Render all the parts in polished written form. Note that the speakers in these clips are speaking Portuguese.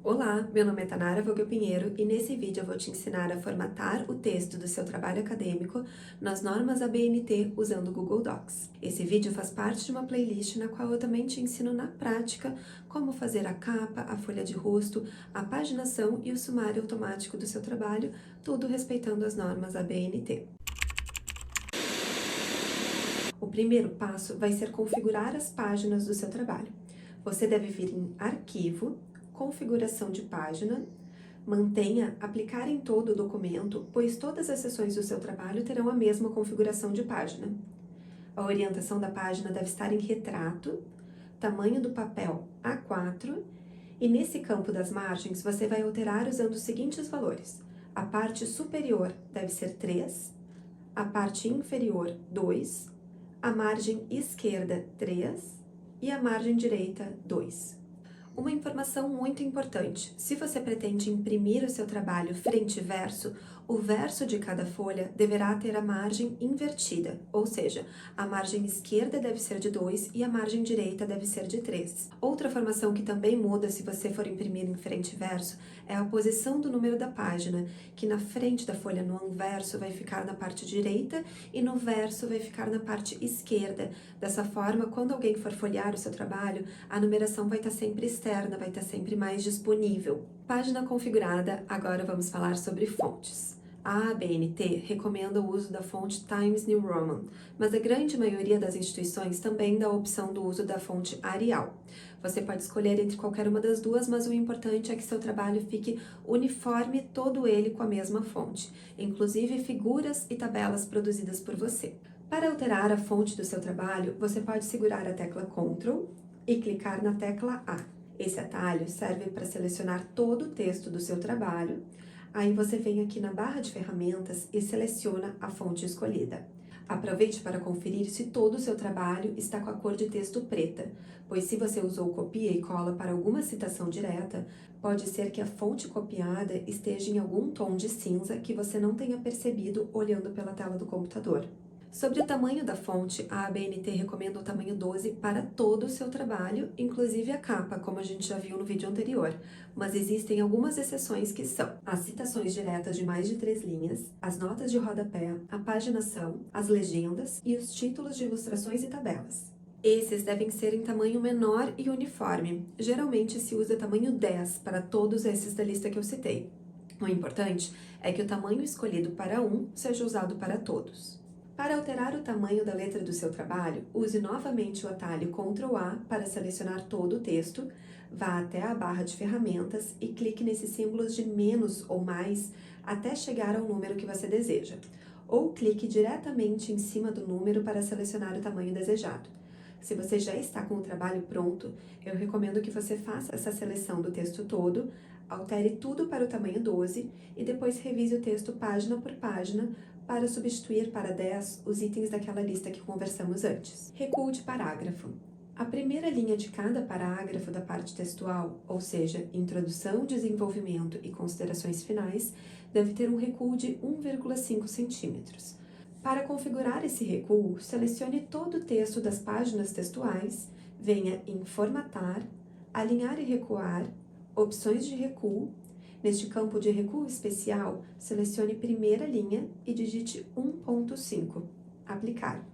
Olá, meu nome é Tanara Vogel Pinheiro e nesse vídeo eu vou te ensinar a formatar o texto do seu trabalho acadêmico nas normas ABNT usando o Google Docs. Esse vídeo faz parte de uma playlist na qual eu também te ensino na prática como fazer a capa, a folha de rosto, a paginação e o sumário automático do seu trabalho, tudo respeitando as normas ABNT. O primeiro passo vai ser configurar as páginas do seu trabalho. Você deve vir em Arquivo, Configuração de página, mantenha Aplicar em todo o documento, pois todas as seções do seu trabalho terão a mesma configuração de página. A orientação da página deve estar em retrato, tamanho do papel A4, e nesse campo das margens você vai alterar usando os seguintes valores. A parte superior deve ser 3, a parte inferior 2, a margem esquerda 3 e a margem direita 2. Uma informação muito importante: se você pretende imprimir o seu trabalho frente e verso, o verso de cada folha deverá ter a margem invertida, ou seja, a margem esquerda deve ser de 2 e a margem direita deve ser de 3. Outra informação que também muda se você for imprimir em frente e verso é a posição do número da página, que na frente da folha no anverso vai ficar na parte direita e no verso vai ficar na parte esquerda. Dessa forma, quando alguém for folhear o seu trabalho, a numeração vai estar sempre externa, vai estar sempre mais disponível. Página configurada, agora vamos falar sobre fontes. A ABNT recomenda o uso da fonte Times New Roman, mas a grande maioria das instituições também dá a opção do uso da fonte Arial. Você pode escolher entre qualquer uma das duas, mas o importante é que seu trabalho fique uniforme, todo ele com a mesma fonte, inclusive figuras e tabelas produzidas por você. Para alterar a fonte do seu trabalho, você pode segurar a tecla Ctrl e clicar na tecla A. Esse atalho serve para selecionar todo o texto do seu trabalho. Aí você vem aqui na barra de ferramentas e seleciona a fonte escolhida. Aproveite para conferir se todo o seu trabalho está com a cor de texto preta, pois se você usou copia e cola para alguma citação direta, pode ser que a fonte copiada esteja em algum tom de cinza que você não tenha percebido olhando pela tela do computador. Sobre o tamanho da fonte, a ABNT recomenda o tamanho 12 para todo o seu trabalho, inclusive a capa, como a gente já viu no vídeo anterior, mas existem algumas exceções que são as citações diretas de mais de 3 linhas, as notas de rodapé, a paginação, as legendas e os títulos de ilustrações e tabelas. Esses devem ser em tamanho menor e uniforme, geralmente se usa tamanho 10 para todos esses da lista que eu citei. O importante é que o tamanho escolhido para um seja usado para todos. Para alterar o tamanho da letra do seu trabalho, use novamente o atalho Ctrl A para selecionar todo o texto, vá até a barra de ferramentas e clique nesses símbolos de menos ou mais até chegar ao número que você deseja, ou clique diretamente em cima do número para selecionar o tamanho desejado. Se você já está com o trabalho pronto, eu recomendo que você faça essa seleção do texto todo, altere tudo para o tamanho 12 e depois revise o texto página por página para substituir para 10 os itens daquela lista que conversamos antes. Recuo de parágrafo. A primeira linha de cada parágrafo da parte textual, ou seja, introdução, desenvolvimento e considerações finais, deve ter um recuo de 1,5 centímetros. Para configurar esse recuo, selecione todo o texto das páginas textuais, venha em Formatar, Alinhar e Recuar, Opções de Recuo. Neste campo de recuo especial, selecione primeira linha e digite 1.5, Aplicar.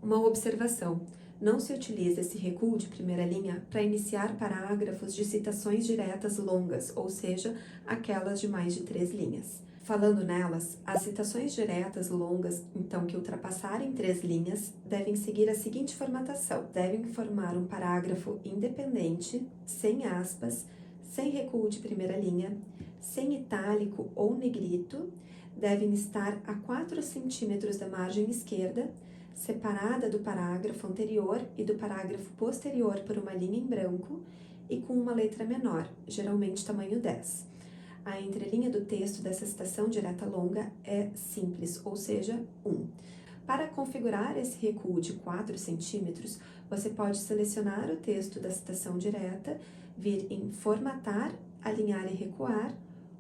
Uma observação: não se utiliza esse recuo de primeira linha para iniciar parágrafos de citações diretas longas, ou seja, aquelas de mais de 3 linhas. Falando nelas, as citações diretas longas, então que ultrapassarem 3 linhas, devem seguir a seguinte formatação: devem formar um parágrafo independente, sem aspas, sem recuo de primeira linha, sem itálico ou negrito, devem estar a 4 centímetros da margem esquerda, separada do parágrafo anterior e do parágrafo posterior por uma linha em branco e com uma letra menor, geralmente tamanho 10. A entrelinha do texto dessa citação direta longa é simples, ou seja, 1. Para configurar esse recuo de 4 centímetros, você pode selecionar o texto da citação direta, vir em Formatar, Alinhar e Recuar,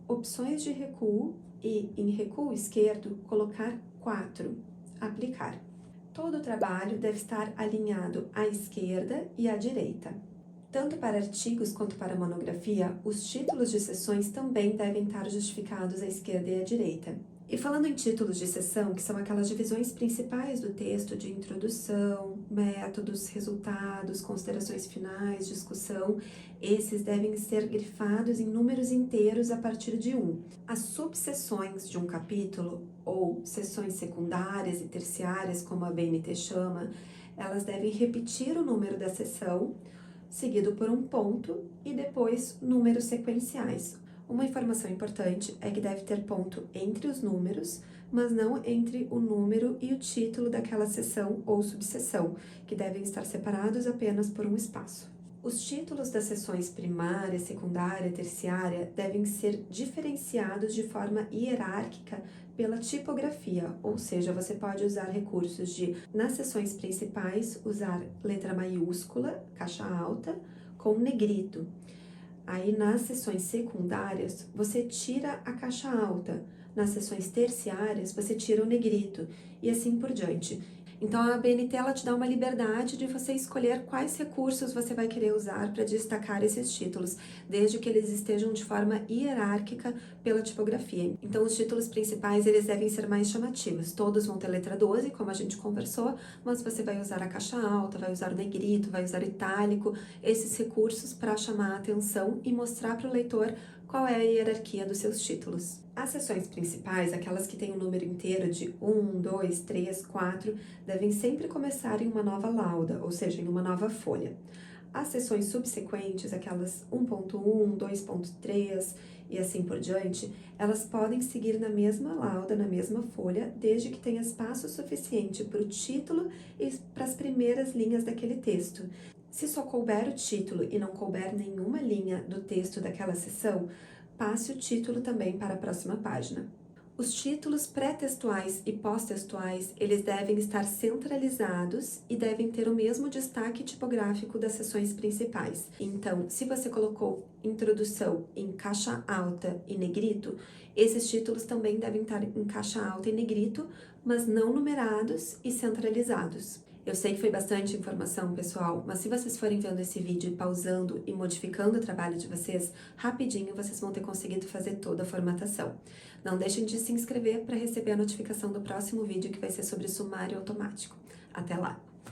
Opções de Recuo e, em recuo esquerdo, colocar 4, Aplicar. Todo o trabalho deve estar alinhado à esquerda e à direita. Tanto para artigos quanto para monografia, os títulos de sessões também devem estar justificados à esquerda e à direita. E falando em títulos de sessão, que são aquelas divisões principais do texto de introdução, métodos, resultados, considerações finais, discussão, esses devem ser grifados em números inteiros a partir de 1. As subseções de um capítulo, ou seções secundárias e terciárias, como a BNT chama, elas devem repetir o número da seção, seguido por um ponto e depois números sequenciais. Uma informação importante é que deve ter ponto entre os números, mas não entre o número e o título daquela seção ou subseção, que devem estar separados apenas por um espaço. Os títulos das seções primária, secundária e terciária devem ser diferenciados de forma hierárquica pela tipografia, ou seja, você pode usar recursos de, nas seções principais, usar letra maiúscula, caixa alta, com negrito. Aí, nas seções secundárias, você tira a caixa alta. Nas seções terciárias, você tira o negrito e assim por diante. Então, a BNT ela te dá uma liberdade de você escolher quais recursos você vai querer usar para destacar esses títulos, desde que eles estejam de forma hierárquica pela tipografia. Então, os títulos principais, eles devem ser mais chamativos. Todos vão ter letra 12, como a gente conversou, mas você vai usar a caixa alta, vai usar o negrito, vai usar o itálico, esses recursos para chamar a atenção e mostrar para o leitor qual é a hierarquia dos seus títulos. As seções principais, aquelas que têm um número inteiro de 1, 2, 3, 4, devem sempre começar em uma nova lauda, ou seja, em uma nova folha. As seções subsequentes, aquelas 1.1, 2.3 e assim por diante, elas podem seguir na mesma lauda, na mesma folha, desde que tenha espaço suficiente para o título e para as primeiras linhas daquele texto. Se só couber o título e não couber nenhuma linha do texto daquela seção, passe o título também para a próxima página. Os títulos pré-textuais e pós-textuais, eles devem estar centralizados e devem ter o mesmo destaque tipográfico das seções principais. Então, se você colocou introdução em caixa alta e negrito, esses títulos também devem estar em caixa alta e negrito, mas não numerados e centralizados. Eu sei que foi bastante informação, pessoal, mas se vocês forem vendo esse vídeo, pausando e modificando o trabalho de vocês, rapidinho vocês vão ter conseguido fazer toda a formatação. Não deixem de se inscrever para receber a notificação do próximo vídeo que vai ser sobre sumário automático. Até lá!